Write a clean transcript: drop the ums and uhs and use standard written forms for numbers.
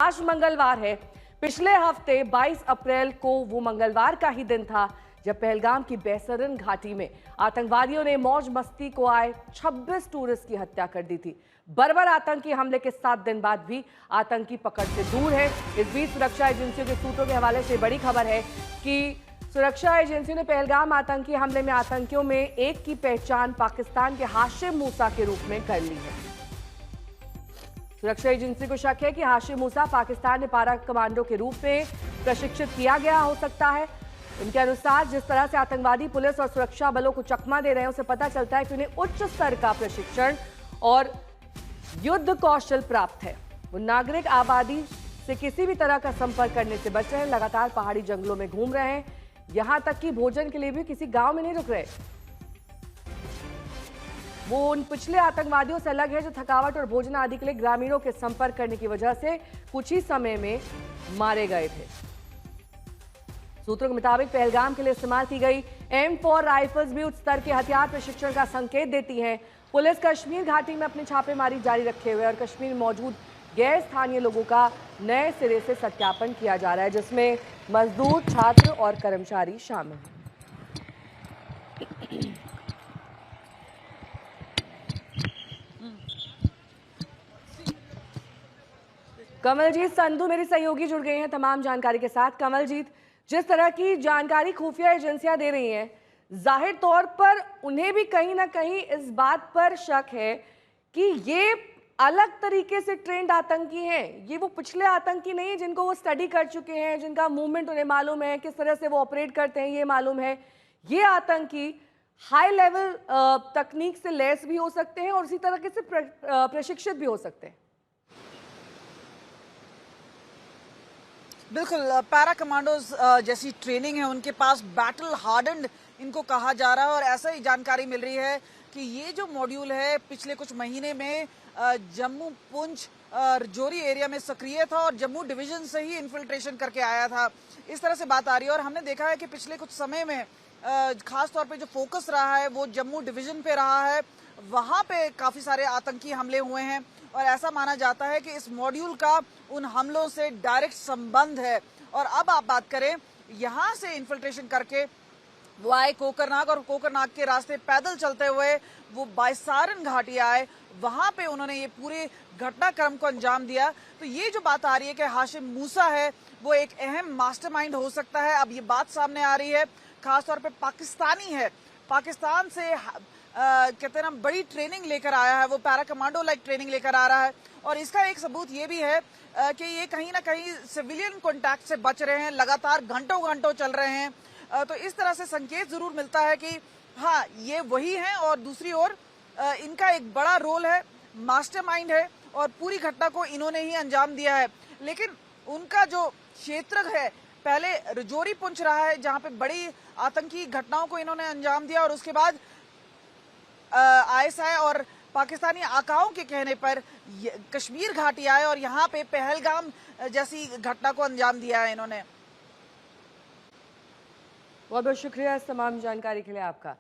आज मंगलवार है। पिछले हफ्ते 22 अप्रैल को वो मंगलवार का ही दिन था जब पहलगाम की बैसरन घाटी में आतंकवादियों ने मौज मस्ती को आए 26 टूरिस्ट की हत्या कर दी थी। बर्बर आतंकी हमले के 7 दिन बाद भी आतंकी पकड़ से दूर है। इस बीच सुरक्षा एजेंसियों के सूत्रों के हवाले से बड़ी खबर है कि सुरक्षा एजेंसियों ने पहलगाम आतंकी हमले में आतंकियों में एक की पहचान पाकिस्तान के हाशिम मूसा के रूप में कर ली है। सुरक्षा एजेंसी को शक है कि हाशिम मूसा पाकिस्तान में पारा कमांडो के रूप में प्रशिक्षित किया गया हो सकता है। इनके अनुसार जिस तरह से आतंकवादी पुलिस और सुरक्षा बलों को चकमा दे रहे हैं, उसे पता चलता है कि उन्हें उच्च स्तर का प्रशिक्षण और युद्ध कौशल प्राप्त है। वो नागरिक आबादी से किसी भी तरह का संपर्क करने से बच रहे हैं, लगातार पहाड़ी जंगलों में घूम रहे हैं, यहां तक कि भोजन के लिए भी किसी गांव में नहीं रुक रहे। वो उन पिछले आतंकवादियों से अलग है जो थकावट और भोजन आदि के लिए ग्रामीणों के संपर्क करने की वजह से कुछ ही समय में मारे गए थे। सूत्रों के मुताबिक पहलगाम के लिए इस्तेमाल की गई M4 राइफल्स भी उच्च स्तर के हथियार प्रशिक्षण का संकेत देती हैं। पुलिस कश्मीर घाटी में अपनी छापेमारी जारी रखे हुए और कश्मीर में मौजूद गैर स्थानीय लोगों का नए सिरे से सत्यापन किया जा रहा है, जिसमें मजदूर, छात्र और कर्मचारी शामिल हैं। कमलजीत संधू मेरी सहयोगी जुड़ गए हैं तमाम जानकारी के साथ। कमलजीत, जिस तरह की जानकारी खुफिया एजेंसियां दे रही हैं, जाहिर तौर पर उन्हें भी कहीं ना कहीं इस बात पर शक है कि ये अलग तरीके से ट्रेंड आतंकी हैं। ये वो पिछले आतंकी नहीं है जिनको वो स्टडी कर चुके हैं, जिनका मूवमेंट उन्हें मालूम है, किस तरह से वो ऑपरेट करते हैं ये मालूम है। ये आतंकी हाई लेवल तकनीक से लैस भी हो सकते हैं और उसी तरीके से प्रशिक्षित भी हो सकते हैं। बिल्कुल, पैरा कमांडोज जैसी ट्रेनिंग है उनके पास, बैटल हार्डन्ड इनको कहा जा रहा है। और ऐसा ही जानकारी मिल रही है कि ये जो मॉड्यूल है पिछले कुछ महीने में जम्मू, पुंछ, राजौरी एरिया में सक्रिय था और जम्मू डिवीजन से ही इन्फिल्ट्रेशन करके आया था, इस तरह से बात आ रही है। और हमने देखा है कि पिछले कुछ समय में खास तौर पे जो फोकस रहा है वो जम्मू डिवीजन पे रहा है, वहां पे काफी सारे आतंकी हमले हुए हैं और ऐसा माना जाता है कि इस मॉड्यूल का उन हमलों से डायरेक्ट संबंध है। और अब आप बात करें, यहां से इन्फिल्ट्रेशन करके वो आए कोकरनाग और कोकरनाग के रास्ते पैदल चलते हुए वो बैसारन घाटी आए, वहां पे उन्होंने ये पूरे घटनाक्रम को अंजाम दिया। तो ये जो बात आ रही है कि हाशिम मूसा है वो एक अहम मास्टरमाइंड हो सकता है, अब ये बात सामने आ रही है। खासतौर पे पाकिस्तानी है, पाकिस्तान से कहते हैं ना बड़ी ट्रेनिंग लेकर आया है, वो पैरा कमांडो लाइक ट्रेनिंग लेकर आ रहा है। और इसका एक सबूत ये भी है कि ये कहीं ना कहीं सिविलियन कॉन्टैक्ट से बच रहे हैं, लगातार घंटों घंटों चल रहे हैं। तो इस तरह से संकेत जरूर मिलता है कि हाँ ये वही हैं। और दूसरी ओर इनका एक बड़ा रोल है, मास्टरमाइंड है और पूरी घटना को इन्होंने ही अंजाम दिया है। लेकिन उनका जो क्षेत्र है पहले राजौरी पुंछ रहा है, जहां पे बड़ी आतंकी घटनाओं को इन्होंने अंजाम दिया और उसके बाद ISI और पाकिस्तानी आकाओं के कहने पर कश्मीर घाटी आए और यहाँ पे पहलगाम जैसी घटना को अंजाम दिया है इन्होंने। बहुत बहुत शुक्रिया इस तमाम जानकारी के लिए आपका।